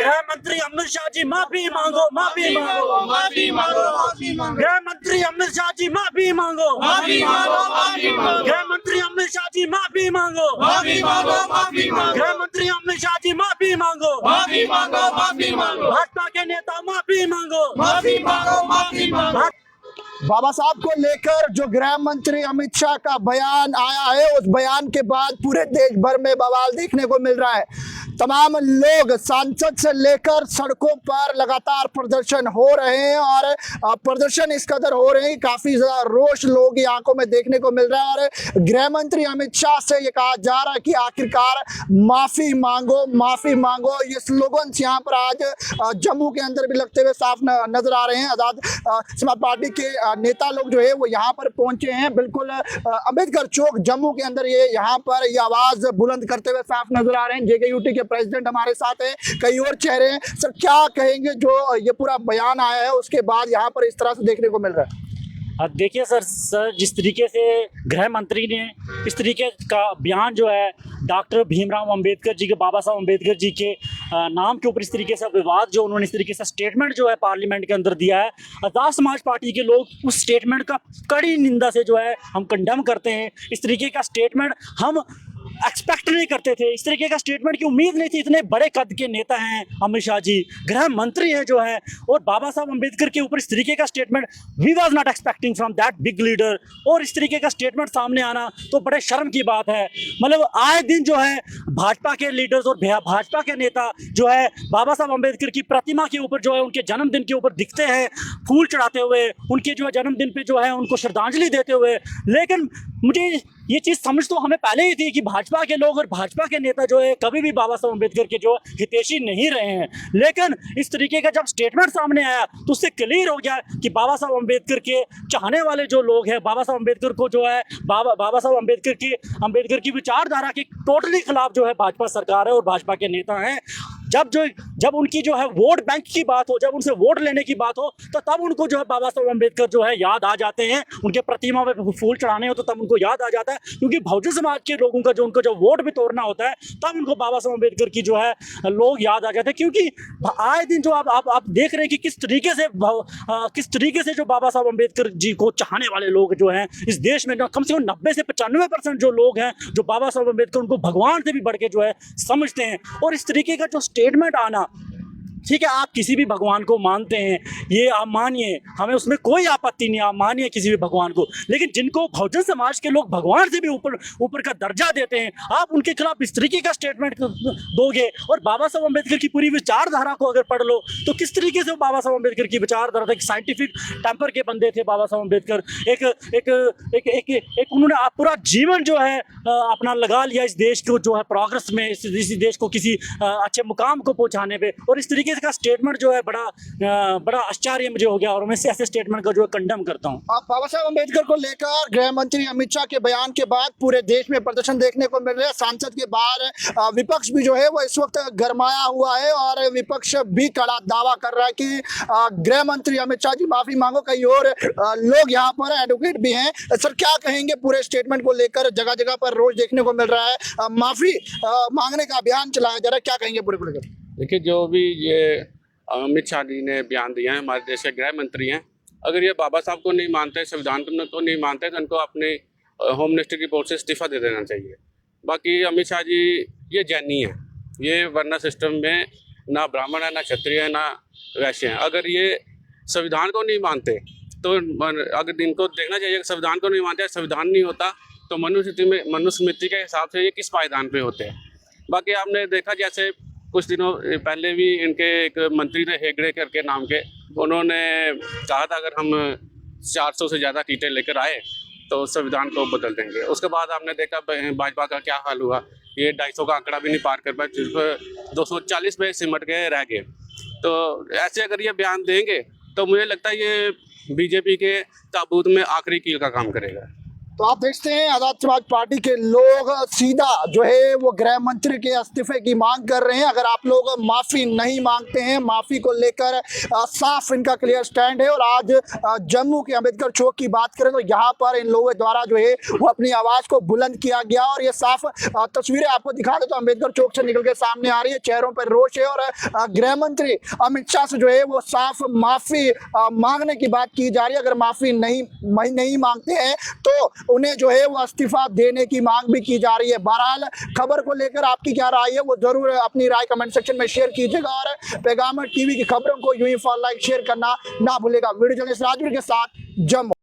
गृह मंत्री अमित शाह जी माफी मांगो, माफी मांगो, माफी मांगो, माफी मांगो, गृह मंत्री अमित शाह जी माफी मांगो, माफी मांगो, माफी मांगो, गृह मंत्री अमित शाह जी माफी मांगो, माफी मांगो, माफी मांगो, गृह मंत्री अमित शाह जी माफी मांगो, माफी मांगो, माफी मांगो, भाजपा के नेता माफी मांगो, माफी मांगो, माफी मांगो। बाबा साहब को लेकर जो गृह मंत्री अमित शाह का बयान आया है, उस बयान के बाद पूरे देश भर में बवाल देखने को मिल रहा है। तमाम लोग सांसद से लेकर सड़कों पर लगातार प्रदर्शन हो रहे हैं और प्रदर्शन इस कदर हो रहे हैं, काफी ज्यादा रोष लोगों की आंखों में देखने को मिल रहा है। और गृह मंत्री अमित शाह से ये कहा जा रहा है कि आखिरकार माफी मांगो, माफी मांगो। ये स्लोगन यहाँ पर आज जम्मू के अंदर भी लगते हुए साफ नजर आ रहे हैं। आजाद समाज पार्टी के नेता लोग जो है वो यहाँ पर पहुंचे हैं। बिल्कुल अंबेडकर चौक जम्मू के अंदर यहाँ पर ये आवाज बुलंद करते हुए साफ नजर आ रहे हैं। जेकेयूटी के प्रेसिडेंट हमारे साथ है, कई और चेहरे हैं। सर, क्या कहेंगे जो ये पूरा बयान आया है उसके बाद यहाँ पर इस तरह से देखने को मिल रहा है? देखिए सर जिस तरीके से गृह मंत्री ने इस तरीके का बयान जो है डॉक्टर भीमराव अंबेडकर जी के, बाबा साहब अंबेडकर जी के नाम के ऊपर इस तरीके से विवाद जो उन्होंने इस तरीके से स्टेटमेंट जो है पार्लियामेंट के अंदर दिया है, आजाद समाज पार्टी के लोग उस स्टेटमेंट का कड़ी निंदा से जो है हम कंडेम करते हैं। इस तरीके का स्टेटमेंट हम एक्सपेक्ट नहीं करते थे, इस तरीके का स्टेटमेंट की उम्मीद नहीं थी। इतने बड़े कद के नेता हैं अमित शाह जी, गृह मंत्री हैं जो है, और बाबा साहब अंबेडकर के ऊपर इस तरीके का statement we was not expecting from that big leader. और इस तरीके का स्टेटमेंट सामने आना तो बड़े शर्म की बात है। मतलब आए दिन जो है भाजपा के लीडर्स और भाजपा के नेता जो है बाबा साहब अंबेडकर की प्रतिमा के ऊपर जो है उनके जन्मदिन के ऊपर दिखते हैं फूल चढ़ाते हुए, उनके जो है जन्मदिन पे जो है उनको श्रद्धांजलि देते हुए। लेकिन मुझे ये चीज़ समझ तो हमें पहले ही थी कि भाजपा के लोग और भाजपा के नेता जो है कभी भी बाबा साहब अम्बेडकर के जो हितैषी नहीं रहे हैं। लेकिन इस तरीके का जब स्टेटमेंट सामने आया तो उससे क्लियर हो गया कि बाबा साहब अम्बेडकर के चाहने वाले जो लोग हैं, बाबा साहब अम्बेडकर को जो है बाबा साहब अम्बेडकर की विचारधारा के टोटली खिलाफ जो है भाजपा सरकार है और भाजपा के नेता हैं। जब उनकी जो है वोट बैंक की बात हो, जब उनसे वोट लेने की बात हो, तो तब उनको जो है बाबा साहब अम्बेडकर जो है याद आ जाते हैं। उनके प्रतिमा पे फूल चढ़ाने हो तो तब उनको याद आ जाता है, क्योंकि बहुजन समाज के लोगों का जो उनको जो वोट भी तोड़ना होता है तब उनको बाबा साहब अम्बेडकर की जो है लोग याद आ जाते हैं। क्योंकि आए दिन जो आप देख रहे हैं कि किस तरीके से जो बाबा साहब अम्बेडकर जी को चाहने वाले लोग जो हैं इस देश में, कम से कम 90 से 95% जो लोग हैं जो बाबा साहब अम्बेडकर उनको भगवान से भी बढ़ के जो है समझते हैं। और इस तरीके का जो स्टेटमेंट आना, ठीक है, आप किसी भी भगवान को मानते हैं, ये आप मानिए, हमें उसमें कोई आपत्ति नहीं, आप मानिए किसी भी भगवान को। लेकिन जिनको बहुजन समाज के लोग भगवान से भी ऊपर का दर्जा देते हैं, आप उनके खिलाफ इस तरीके का स्टेटमेंट दोगे। और बाबा साहब अम्बेडकर की पूरी विचारधारा को अगर पढ़ लो तो किस तरीके से बाबा साहब अम्बेडकर की विचारधारा था, साइंटिफिक टेम्पर के बंदे थे बाबा साहब अम्बेडकर। एक उन्होंने पूरा जीवन जो है अपना लगा लिया इस देश को जो है प्रोग्रेस में, इस देश को किसी अच्छे मुकाम को पहुंचाने पे। और इस तरीके का स्टेटमेंट जो है बड़ा आश्चर्य मुझे हो गया और मैं ऐसे स्टेटमेंट का जो है कंडेम करता हूं। बाबा साहब अम्बेडकर को लेकर गृह मंत्री अमित शाह के बयान के बाद पूरे देश में प्रदर्शन देखने को मिल रहा है। सांसद के बाहर विपक्ष भी जो है वो इस वक्त गरमाया हुआ है और विपक्ष भी कड़ा दावा कर रहा है कि गृह मंत्री अमित शाह जी माफी मांगो। कई और लोग यहाँ पर एडवोकेट भी हैं। सर, क्या कहेंगे पूरे स्टेटमेंट को लेकर? जगह जगह पर रोज देखने को मिल रहा है माफी मांगने का अभियान चलाया जा रहा है, क्या कहेंगे पूरे को लेकर? देखिए, जो भी ये अमित शाह जी ने बयान दिया है, हमारे देश के गृह मंत्री हैं, अगर ये बाबा साहब को नहीं मानते, संविधान को नहीं मानते, तो इनको अपने होम मिनिस्टर की पोस्ट से इस्तीफा दे देना चाहिए। बाकी अमित शाह जी ये जैनी हैं, ये वर्ण सिस्टम में ना ब्राह्मण है, ना क्षत्रिय है, ना वैश्य हैं। अगर ये संविधान को नहीं मानते तो अगर इनको देखना चाहिए कि संविधान को नहीं मानते, संविधान नहीं होता तो मनुस्मृति के हिसाब से ये किस पायदान पे होते हैं। बाकी आपने देखा जैसे कुछ दिनों पहले भी इनके एक मंत्री थे हेगड़े करके नाम के, उन्होंने कहा था अगर हम 400 से ज़्यादा सीटें लेकर आए तो संविधान को बदल देंगे। उसके बाद आपने देखा भाजपा का क्या हाल हुआ, ये 250 का आंकड़ा भी नहीं पार कर पाए, सिर्फ 240 पे सिमट के रह गए। तो ऐसे अगर ये बयान देंगे तो मुझे लगता है ये बीजेपी के ताबूत में आखिरी कील का काम करेगा। तो आप देखते हैं आजाद समाज पार्टी के लोग सीधा जो है वो गृह मंत्री के इस्तीफे की मांग कर रहे हैं। अगर आप लोग माफी नहीं मांगते हैं, माफी को लेकर साफ इनका क्लियर स्टैंड है। और आज जम्मू के अंबेडकर चौक की बात करें तो यहाँ पर इन लोगों द्वारा जो है वो अपनी आवाज को बुलंद किया गया। और ये साफ तस्वीरें आपको दिखा दे तो अंबेडकर चौक से निकल के सामने आ रही है, चेहरों पर रोष है। और गृह मंत्री अमित शाह से जो है वो साफ माफी मांगने की बात की जा रही है। अगर माफी नहीं मांगते हैं तो उन्हें जो है वो इस्तीफा देने की मांग भी की जा रही है। बहरहाल खबर को लेकर आपकी क्या राय है वो जरूर अपनी राय कमेंट सेक्शन में शेयर कीजिएगा। और पैगाम टीवी की खबरों को यूं ही फॉलो, लाइक, शेयर करना ना भूलेगा। वीडियो जर्नलिस्ट राजवीर के साथ जम्मू।